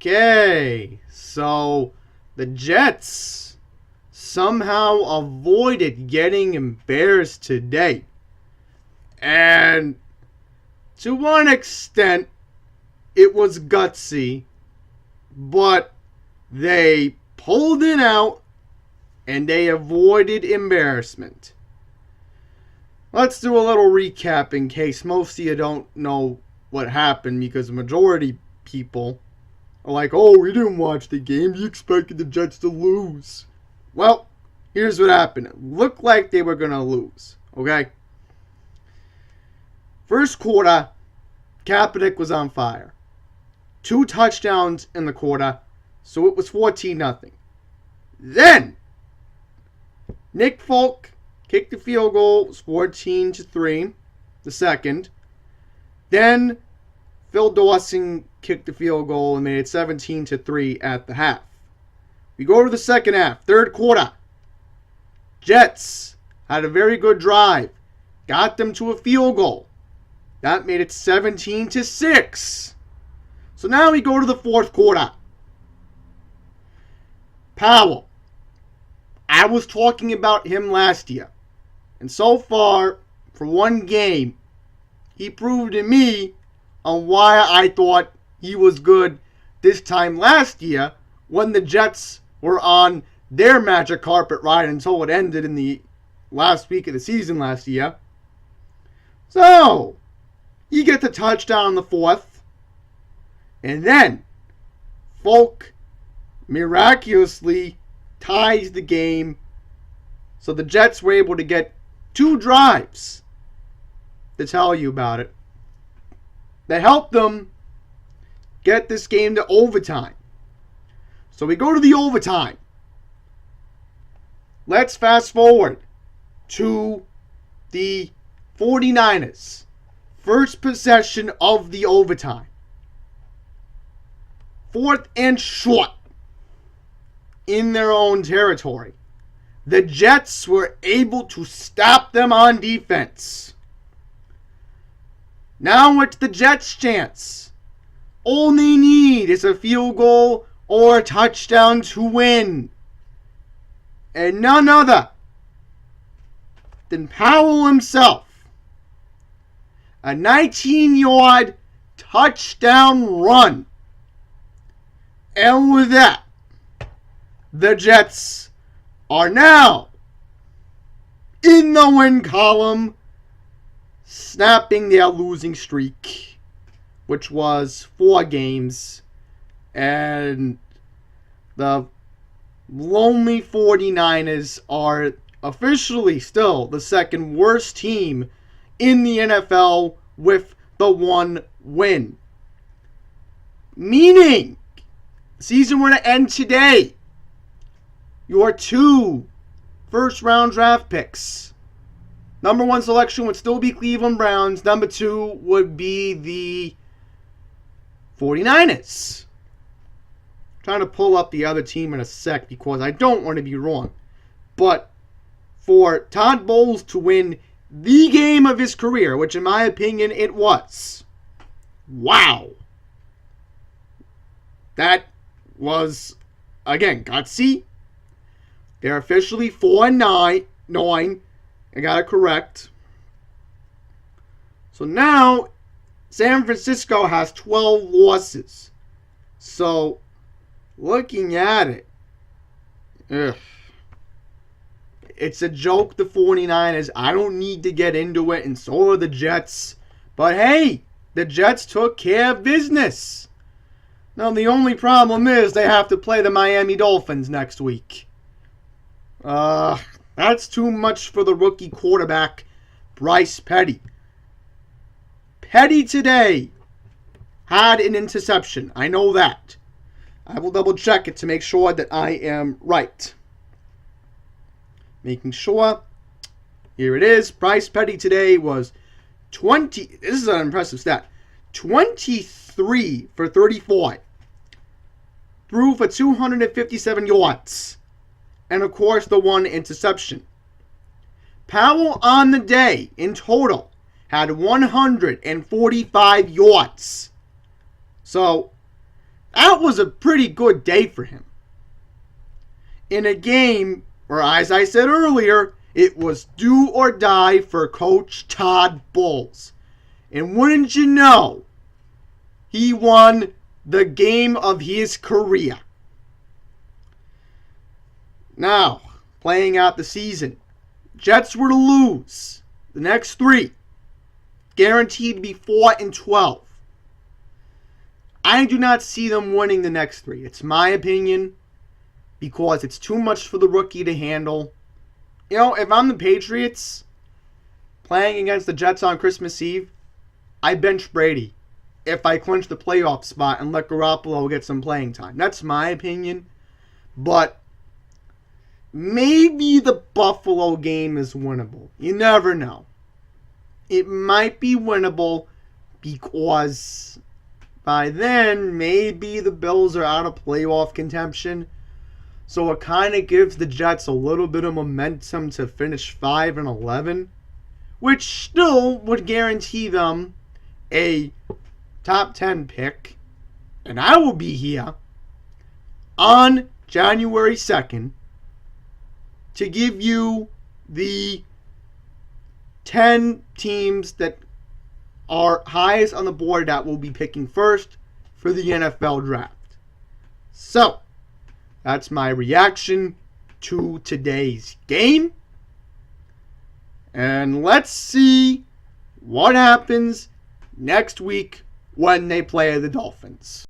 Okay, so the Jets somehow avoided getting embarrassed today. And to one extent, it was gutsy, but they pulled it out and they avoided embarrassment. Let's do a little recap in case most of you don't know what happened, because the majority people are like, oh, we didn't watch the game. You expected the Jets to lose. Well, here's what happened. It looked like they were going to lose, okay? First quarter, Kaepernick was on fire. 2 touchdowns in the quarter, so it was 14-0. Then, Nick Folk kicked the field goal, it was 14-3, the second. Then, Phil Dawson kicked the field goal and made it 17-3 at the half. We go to the second half, third quarter. Jets had a very good drive. Got them to a field goal. That made it 17-6. So now we go to the fourth quarter. Powell. I was talking about him last year. And so far, for one game, he proved to me on why I thought he was good this time last year when the Jets were on their magic carpet ride until it ended in the last week of the season last year. So, you get the touchdown in the fourth, and then Folk miraculously ties the game, so the Jets were able to get 2 drives to tell you about it that helped them get this game to overtime. So we go to the overtime. Let's fast forward to the 49ers. First possession of the overtime. 4th and short in their own territory. The Jets were able to stop them on defense. Now it's the Jets' chance. All they need is a field goal or a touchdown to win. And none other than Powell himself. A 19-yard touchdown run. And with that, the Jets are now in the win column, snapping their losing streak, which was 4 games, and the lonely 49ers are officially still the second worst team in the NFL with the 1 win. Meaning, the season were to end today. Your 2 first-round draft picks. Number 1 selection would still be Cleveland Browns. Number 2 would be the 49ers. I'm trying to pull up the other team in a sec because I don't want to be wrong. But for Todd Bowles to win the game of his career, which in my opinion it was. Wow. That was, again, gutsy. They're officially 4-9. I got it correct. So now, San Francisco has 12 losses. So, looking at it, it's a joke, the 49ers. I don't need to get into it, and so are the Jets. But hey, the Jets took care of business. Now, the only problem is they have to play the Miami Dolphins next week. That's too much for the rookie quarterback, Bryce Petty. Petty today had an interception. I know that. I will double check it to make sure that I am right. Making sure. Here it is. Bryce Petty today was 20. This is an impressive stat. 23 for 34. Threw for 257 yards. And of course, the 1 interception. Powell on the day, in total, had 145 yards. So, That was a pretty good day for him. In a game where, as I said earlier, it was do or die for Coach Todd Bowles. And wouldn't you know, he won the game of his career. Now, playing out the season, Jets were to lose the next 3, guaranteed to be 4-12. I do not see them winning the next 3. It's my opinion, because it's too much for the rookie to handle. You know, if I'm the Patriots playing against the Jets on Christmas Eve, I bench Brady if I clinch the playoff spot and let Garoppolo get some playing time. That's my opinion. But maybe the Buffalo game is winnable. You never know. It might be winnable because by then, maybe the Bills are out of playoff contention. So it kind of gives the Jets a little bit of momentum to finish 5-11, which still would guarantee them a top 10 pick. And I will be here on January 2nd to give you the 10 teams that are highest on the board that will be picking first for the NFL draft. So, that's my reaction to today's game. And let's see what happens next week when they play the Dolphins.